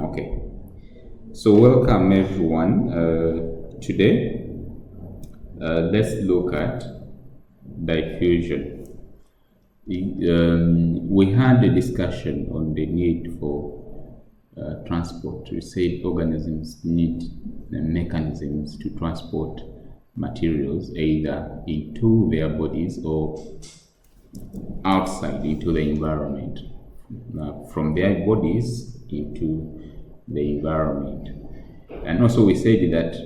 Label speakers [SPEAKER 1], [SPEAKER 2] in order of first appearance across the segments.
[SPEAKER 1] Okay, so welcome everyone. Today, let's look at diffusion. We had a discussion on the need for transport. We said organisms need mechanisms to transport materials either into their bodies or outside into the environment, from their bodies into the environment. And also we said that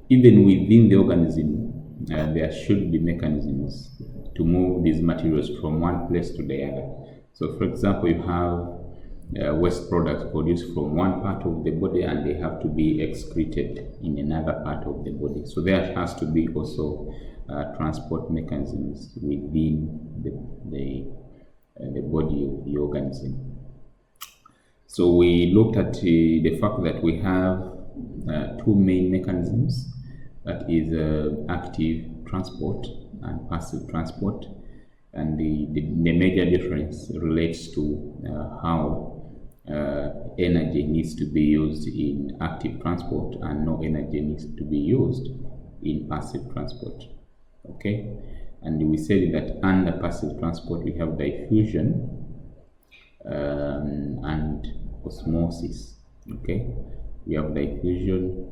[SPEAKER 1] even within the organism, there should be mechanisms to move these materials from one place to the other. So for example, you have waste products produced from one part of the body and they have to be excreted in another part of the body. So there has to be also transport mechanisms within the body of the organism. So we looked at the fact that we have two main mechanisms, that is active transport and passive transport, and the major difference relates to how energy needs to be used in active transport and no energy needs to be used in passive transport. Okay, and we said that under passive transport we have diffusion and osmosis. Okay, we have diffusion,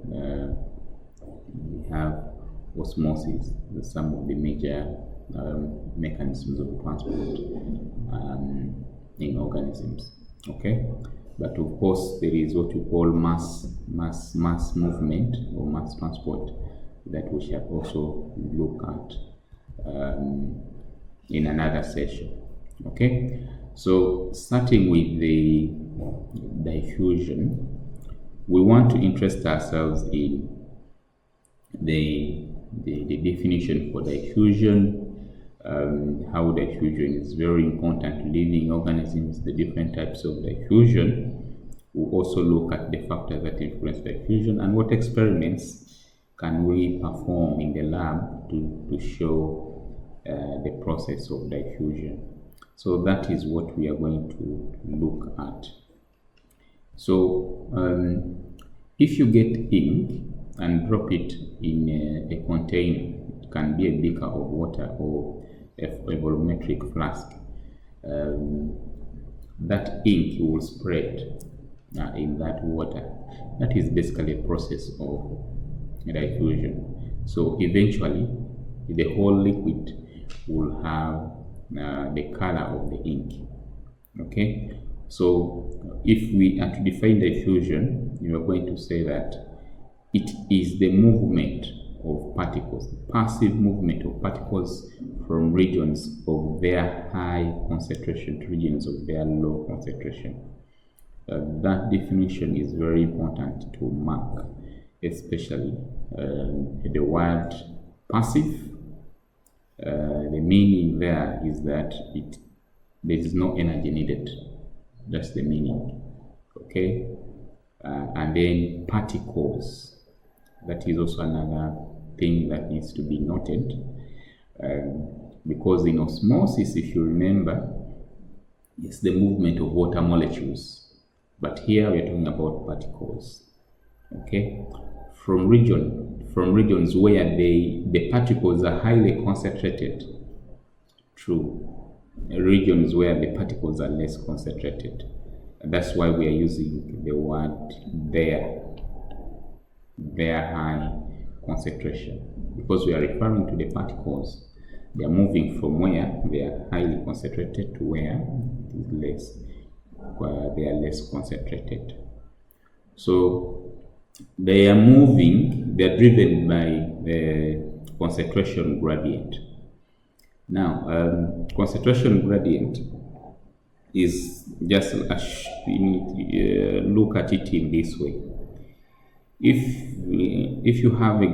[SPEAKER 1] we have osmosis, some of the major mechanisms of transport in organisms. Okay, but of course there is what we call mass movement or mass transport that we shall also look at in another session. Okay, so starting with the diffusion, we want to interest ourselves in the definition for diffusion, how diffusion is very important to living organisms, the different types of diffusion. We'll also look at the factors that influence diffusion and what experiments can we perform in the lab to show the process of diffusion. So that is what we are going to look at. So if you get ink and drop it in a container, it can be a beaker of water or a volumetric flask, that ink will spread in that water. That is basically a process of diffusion. So eventually the whole liquid will have the color of the ink. Okay, so if we are to define diffusion, you are going to say that it is the movement of particles, the passive movement of particles from regions of their high concentration to regions of their low concentration. That definition is very important to mark, especially the word passive. The meaning there is that there is no energy needed. That's the meaning. Okay, and then particles. That is also another thing that needs to be noted, because in osmosis, if you remember, it's the movement of water molecules, but here we are talking about particles. Okay, from regions where the particles are highly concentrated to regions where the particles are less concentrated. And that's why we are using the word their high concentration, because we are referring to the particles. They are moving from where they are highly concentrated to where they are less concentrated. So they are moving, they are driven by the concentration gradient. Now, concentration gradient is just look at it in this way. If you have a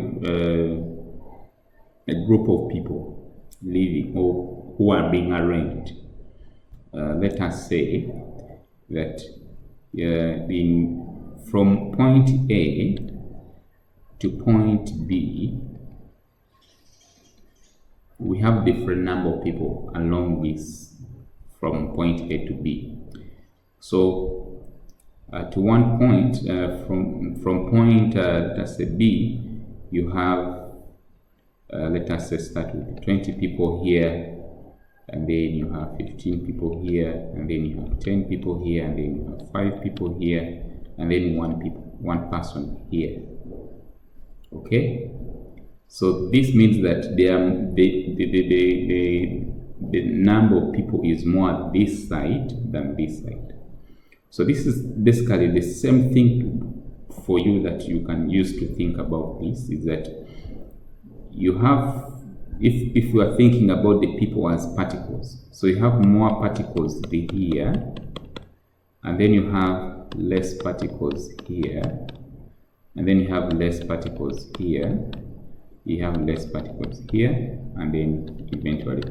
[SPEAKER 1] group of people living or who are being arranged, let us say that from point A to point B, we have different number of people along this from point A to B. So at one point, from point let's say B, you have let us say start with 20 people here, and then you have 15 people here, and then you have 10 people here, and then you have 5 people here, and then one person here. Okay, so this means that the number of people is more this side than this side. So this is basically the same thing for you that you can use to think about this, is that you have, if you are thinking about the people as particles, so you have more particles here, and then you have less particles here, and then you have less particles here, you have less particles here, and then eventually.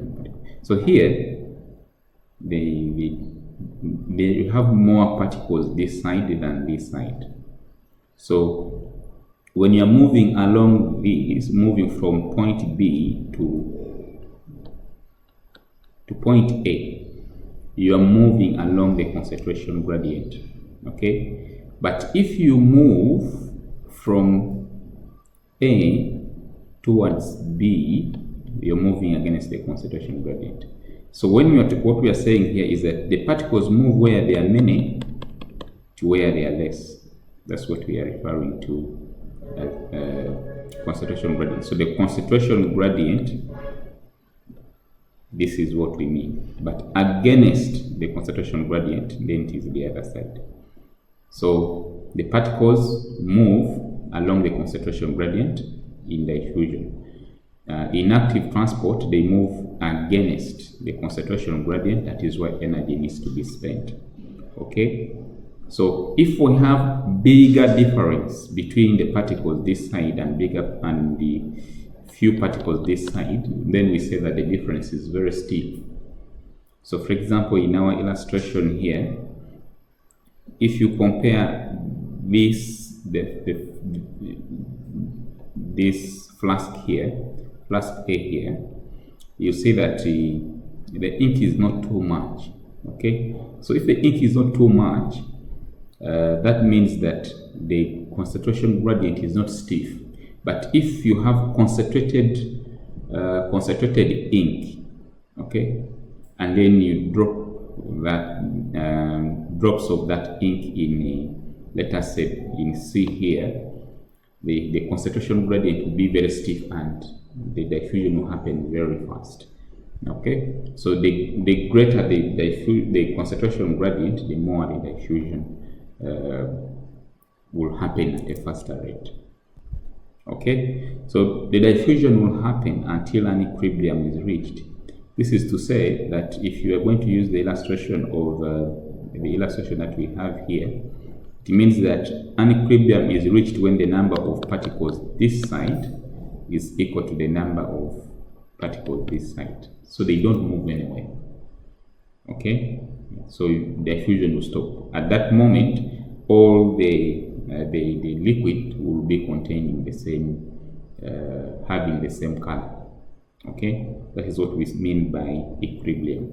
[SPEAKER 1] So here, they have more particles this side than this side. So when you're moving along this, moving from point B to point A, you are moving along the concentration gradient. Okay, but if you move from A towards B, you're moving against the concentration gradient. So when what we are saying here is that the particles move where they are many to where they are less. That's what we are referring to as concentration gradient. So the concentration gradient, this is what we mean. But against the concentration gradient, then it is the other side. So the particles move along the concentration gradient in diffusion. In active transport, they move against the concentration gradient. That is why energy needs to be spent. Okay, so if we have bigger difference between the particles this side and the few particles this side, then we say that the difference is very steep. So for example, in our illustration here, if you compare this flask here, flask A here, you see that the ink is not too much. Okay, so if the ink is not too much, that means that the concentration gradient is not stiff. But if you have concentrated ink, okay, and then you drop that drops of that ink in, let us say in C here, the concentration gradient will be very stiff and the diffusion will happen very fast. Okay, so the greater the concentration gradient, the more the diffusion will happen at a faster rate. Okay, so the diffusion will happen until an equilibrium is reached. This is to say that if you are going to use the illustration of the illustration that we have here, it means that an equilibrium is reached when the number of particles this side is equal to the number of particles this side. So they don't move anywhere. Okay, so diffusion will stop. At that moment, all the liquid will be containing the same, having the same color. Okay, that is what we mean by equilibrium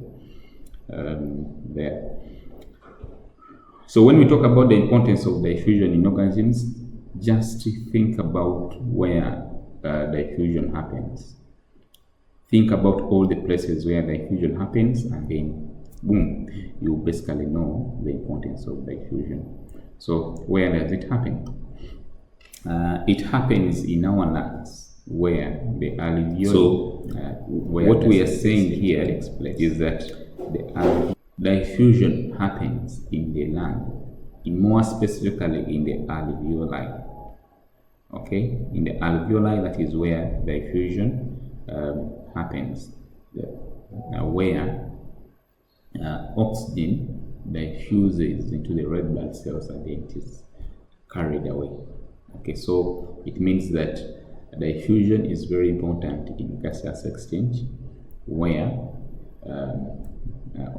[SPEAKER 1] there. So when we talk about the importance of diffusion in organisms, just think about where diffusion happens. Think about all the places where diffusion happens, and then boom, you basically know the importance of diffusion. So where does it happen? It happens in our lungs, where the alveoli. So what we are saying here is that the diffusion happens in the lung, more specifically in the alveoli. Okay, in the alveoli, that is where diffusion happens, where oxygen diffuses into the red blood cells and then it is carried away. Okay, so it means that diffusion is very important in gaseous exchange, where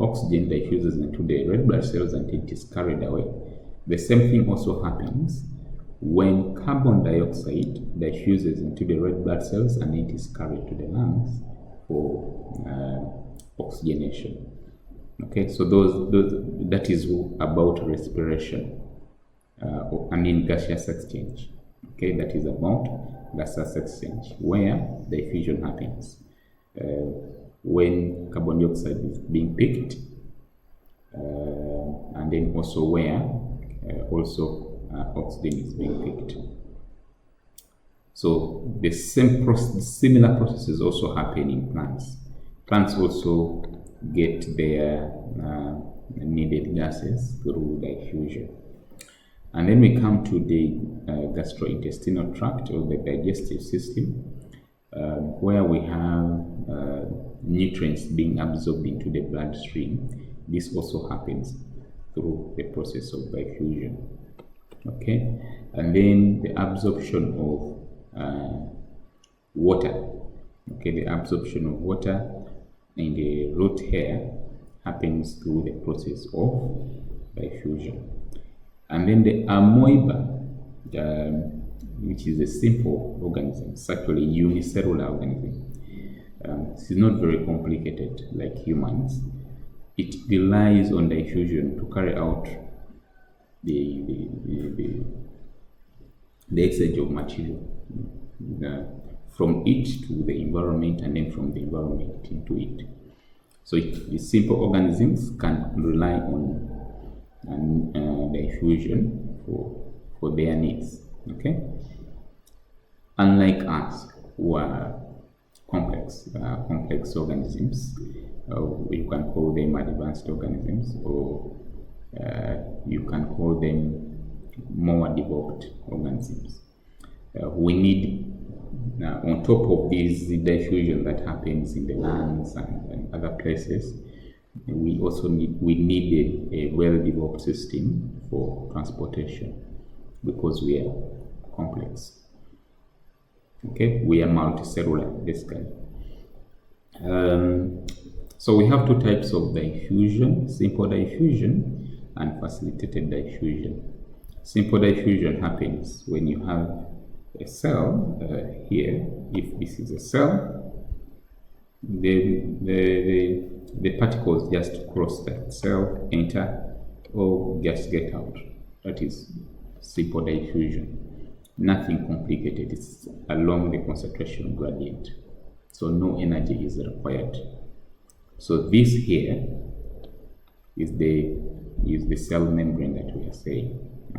[SPEAKER 1] oxygen diffuses into the red blood cells and it is carried away. The same thing also happens when carbon dioxide diffuses into the red blood cells and it is carried to the lungs for oxygenation. Okay, so that is about respiration, gaseous exchange. Okay, that is about gaseous exchange, where diffusion happens when carbon dioxide is being picked, and then also where oxygen is being picked. So the similar processes also happen in plants. Plants also get their needed gases through diffusion. And then we come to the gastrointestinal tract, or the digestive system, where we have nutrients being absorbed into the bloodstream. This also happens through the process of diffusion. Okay, and then the absorption of water. Okay, the absorption of water in the root hair happens through the process of diffusion. And then the amoeba, which is a simple organism, it's actually a unicellular organism. This is not very complicated like humans. It relies on diffusion to carry out the exchange of material from it to the environment, and then from the environment into it. So these simple organisms can rely on diffusion for their needs. Okay, unlike us, who are complex organisms, you can call them advanced organisms, or you can call them more developed organisms. We need, on top of this diffusion that happens in the lungs and other places, we also need a well-developed system for transportation, because we are complex. Okay, we are multicellular basically. So we have two types of diffusion: simple diffusion and facilitated diffusion. Simple diffusion happens when you have a cell here. If this is a cell, the particles just cross that cell, enter, or just get out. That is simple diffusion. Nothing complicated. It's along the concentration gradient, so no energy is required. So this here is the cell membrane that we are saying.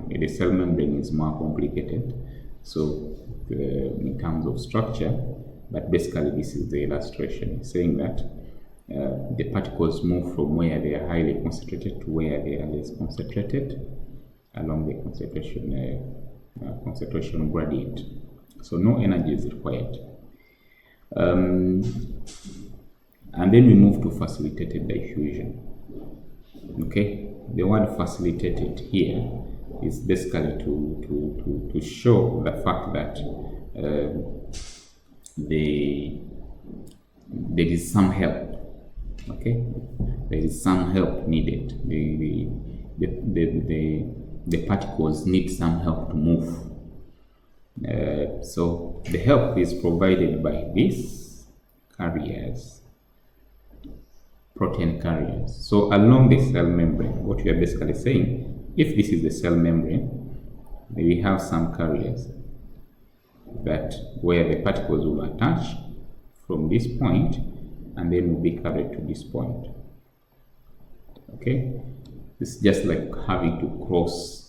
[SPEAKER 1] The cell membrane is more complicated, so in terms of structure, but basically this is the illustration saying that the particles move from where they are highly concentrated to where they are less concentrated along the concentration gradient. So no energy is required. And then we move to facilitated diffusion. Okay, the word facilitated here is basically to show the fact that there is some help. Okay, there is some help needed. The particles need some help to move. So the help is provided by these carriers, protein carriers. So along the cell membrane, what we are basically saying, if this is the cell membrane, we have some carriers that where the particles will attach from this point and then will be carried to this point. Okay, it's just like having to cross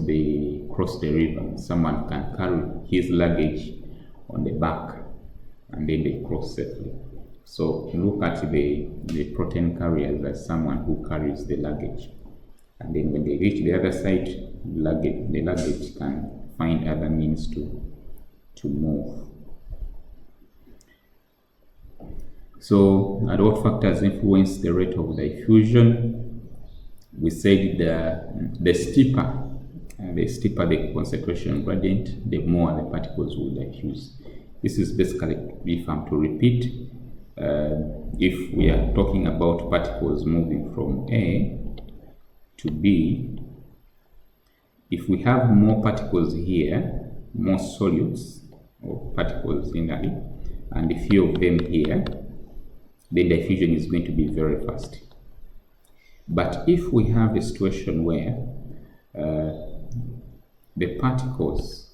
[SPEAKER 1] the river. Someone can carry his luggage on the back and then they cross safely. So look at the protein carriers as someone who carries the luggage, and then when they reach the other side, the luggage can find other means to move. So what factors influence the rate of diffusion? We said the steeper the concentration gradient, the more the particles will diffuse. This is basically, if I'm to repeat, if we are talking about particles moving from A to B, if we have more particles here, more solutes or particles generally, and a few of them here, then diffusion is going to be very fast. But if we have a situation where the particles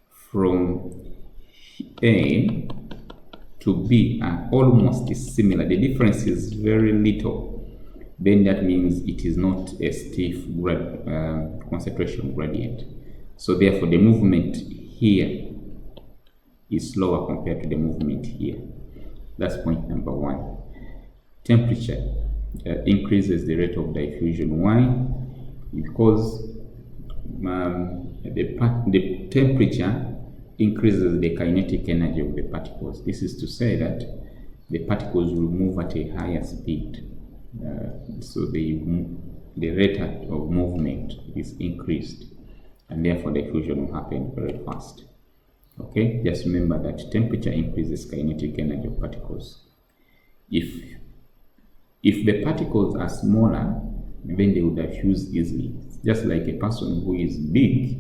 [SPEAKER 1] from A to B are almost similar, the difference is very little, then that means it is not a stiff concentration gradient. So therefore the movement here is slower compared to the movement here. That's point number one. Temperature increases the rate of diffusion. Why? Because the temperature increases the kinetic energy of the particles. This is to say that the particles will move at a higher speed. So the rate of movement is increased, and therefore diffusion will happen very fast. Okay, just remember that temperature increases kinetic energy of particles. If the particles are smaller, then they will diffuse easily. Just like a person who is big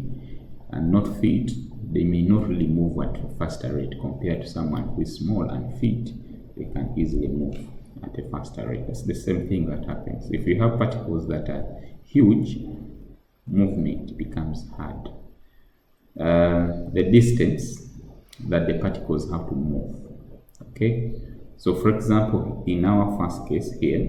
[SPEAKER 1] and not fit, they may not really move at a faster rate compared to someone who is small and fit. They can easily move at a faster rate. That's the same thing that happens. If you have particles that are huge, movement becomes hard. The distance that the particles have to move. Okay, so for example, in our first case here,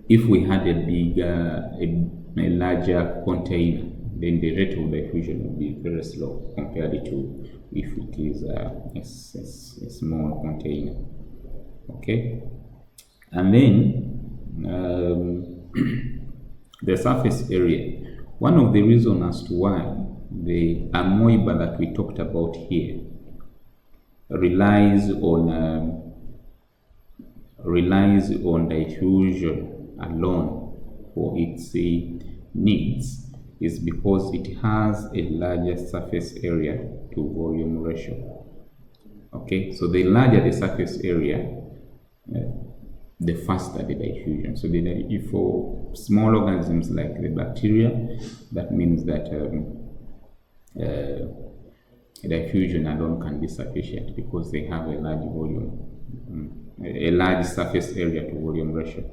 [SPEAKER 1] if we had a bigger, a larger container, then the rate of diffusion will be very slow compared to if it is a small container. Okay, and then the surface area. One of the reasons as to why the amoeba that we talked about here relies on diffusion alone for its needs is because it has a larger surface area to volume ratio. Okay, so the larger the surface area, the faster the diffusion. So if for small organisms like the bacteria, that means that diffusion alone can be sufficient because they have a large volume, a large surface area to volume ratio.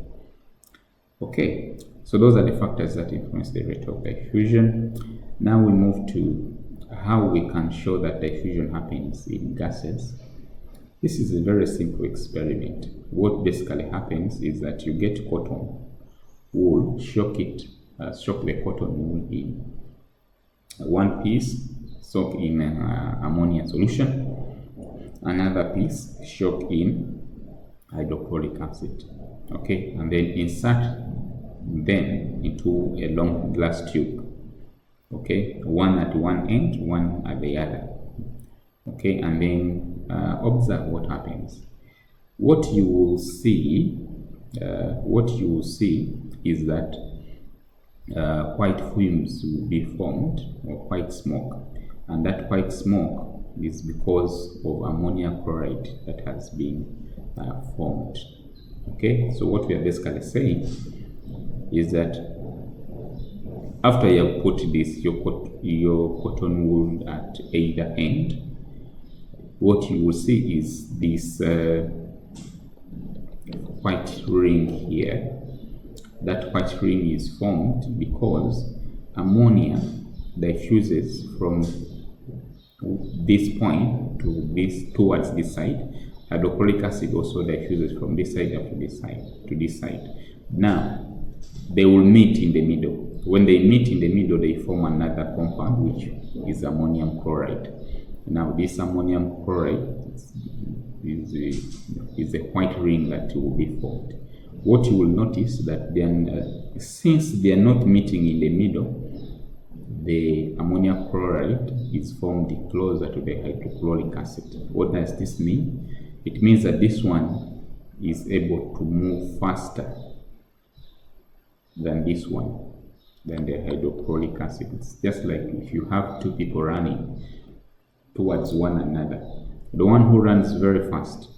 [SPEAKER 1] Okay, so those are the factors that influence the rate of diffusion. Now we move to how we can show that diffusion happens in gases. This is a very simple experiment. What basically happens is that you get cotton wool, shock the cotton wool in one piece, soak in ammonia solution, another piece, shock in hydrochloric acid. Okay, and then insert them into a long glass tube. Okay, one at one end, one at the other. Okay, and then observe what happens. What you will see is that white fumes will be formed, or white smoke, and that white smoke is because of ammonia chloride that has been formed. Okay, so what we are basically saying is that after you have put this your cotton wool at either end, what you will see is this white ring here. That white ring is formed because ammonia diffuses from this point to this towards this side. Hydrochloric acid also diffuses from this side up to this side. Now they will meet in the middle. When they meet in the middle, they form another compound, which is ammonium chloride. Now this ammonium chloride is a white ring that will be formed. What you will notice that then, since they are not meeting in the middle, the ammonia chloride is formed closer to the hydrochloric acid. What does this mean? It means that this one is able to move faster than this one, than the hydrochloric acid. It's just like if you have two people running towards one another. The one who runs very fast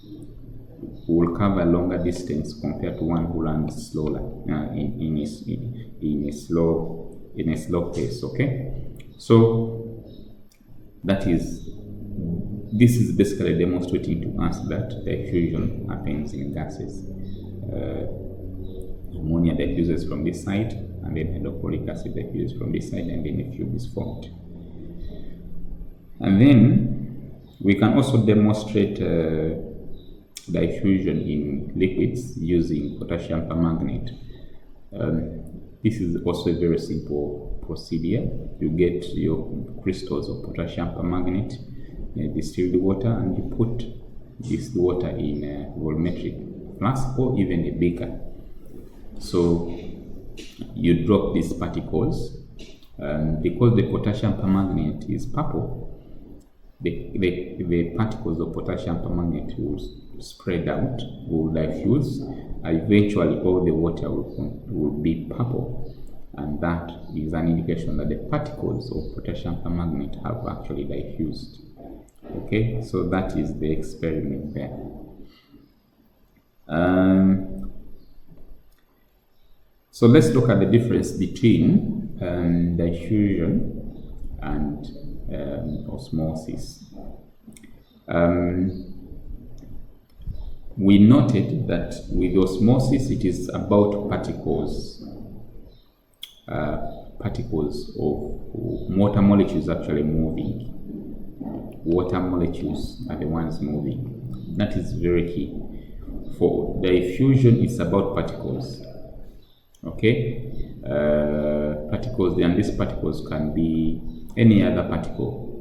[SPEAKER 1] will cover a longer distance compared to one who runs slower in a slow pace. Okay, so this is basically demonstrating to us that diffusion happens in gases. ammonia diffuses from this side, and then hydrochloric acid diffuses from this side, and then a tube is formed. And then we can also demonstrate diffusion in liquids using potassium permanganate. This is also a very simple procedure. You get your crystals of potassium permanganate, distilled water, and you put this water in a volumetric flask or even a beaker. So you drop these particles, because the potassium permanganate is purple, the particles of potassium permanganate will spread out, will diffuse. Eventually all the water will be purple, and that is an indication that the particles of potassium permanganate have actually diffused. Okay, so that is the experiment there. So let's look at the difference between diffusion and osmosis. We noted that with osmosis it is about particles of water molecules actually moving. Water molecules are the ones moving. That is very key. For diffusion, it's about particles. Okay, particles, and these particles can be any other particle.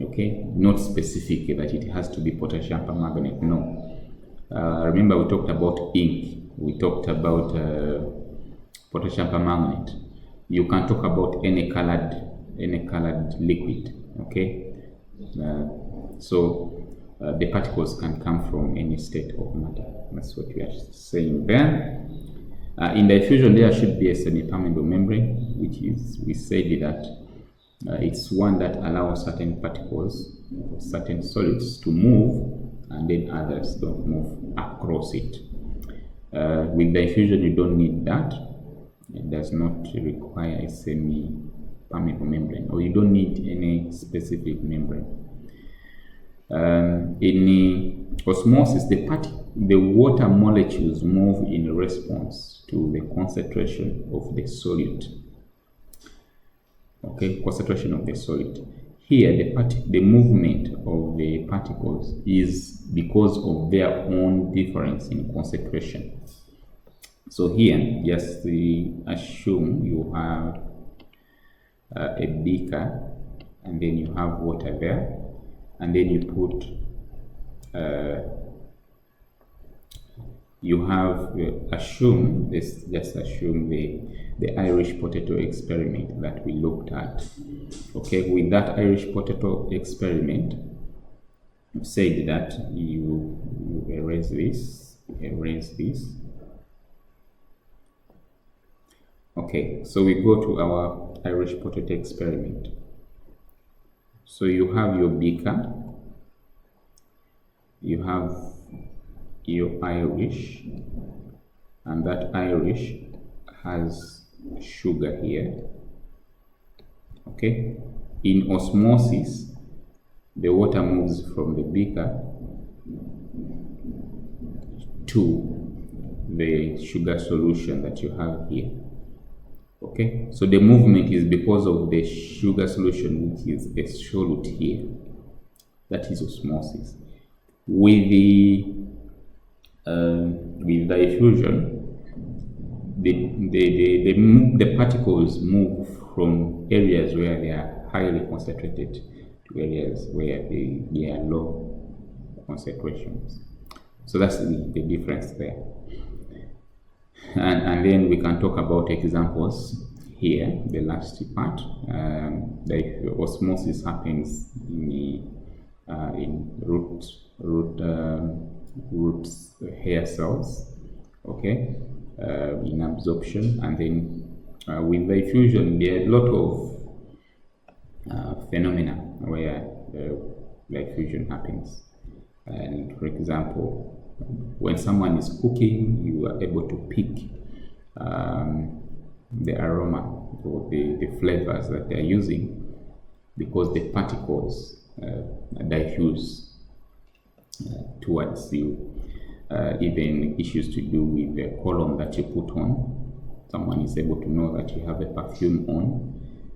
[SPEAKER 1] Okay, not specific that it has to be potassium permanganate. No. Remember, we talked about ink. We talked about potassium permanganate. You can talk about any colored liquid. Okay, so the particles can come from any state of matter. That's what we are saying there. In diffusion, there should be a semi-permeable membrane, which is, we said that it's one that allows certain particles, certain solids to move, and then others don't move across it. With diffusion, you don't need that. It does not require a semi-permeable membrane, or you don't need any specific membrane. In osmosis, the water molecules move in response to the concentration of the solute. Okay, concentration of the solute. Here, the movement of the particles is because of their own difference in concentration. So here, just assume you have a beaker, and then you have water there, and then you put assume the Irish potato experiment that we looked at. Okay, with that Irish potato experiment, you said that you erase this. Okay, so we go to our Irish potato experiment. So you have your beaker, you have your Irish, and that Irish has sugar here. Okay, in osmosis, the water moves from the beaker to the sugar solution that you have here. Okay, so the movement is because of the sugar solution, which is a solute here. That is osmosis. With diffusion, the particles move from areas where they are highly concentrated to areas where they are low concentrations. So that's the difference there. And then we can talk about examples here, the last part. The osmosis happens in root hair cells, okay, in absorption, and then with diffusion there are a lot of phenomena where diffusion happens. And for example, when someone is cooking, you are able to pick the aroma or the flavors that they are using, because the particles diffuse towards you. even issues to do with the cologne that you put on. Someone is able to know that you have a perfume on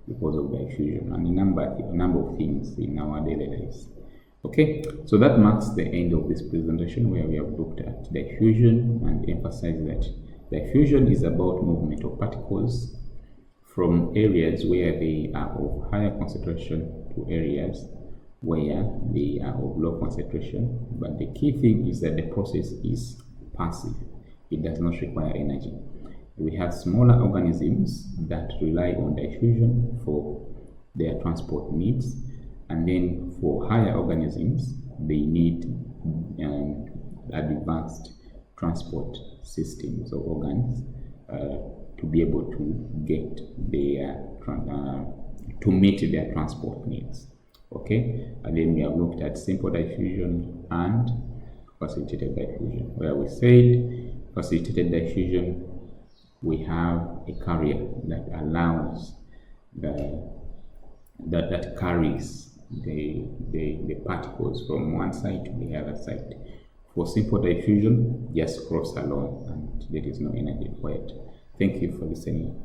[SPEAKER 1] because of diffusion, and a number of things in our daily lives. Okay, so that marks the end of this presentation, where we have looked at diffusion and emphasized that diffusion is about movement of particles from areas where they are of higher concentration to areas where they are of low concentration. But the key thing is that the process is passive. It does not require energy. We have smaller organisms that rely on diffusion for their transport needs, and then for higher organisms, they need advanced transport systems or organs to be able to get their to meet their transport needs. Okay, and then we have looked at simple diffusion and facilitated diffusion, where we said facilitated diffusion, we have a carrier that allows that carries the particles from one side to the other side. For simple diffusion, just cross alone and there is no energy required. Thank you for listening.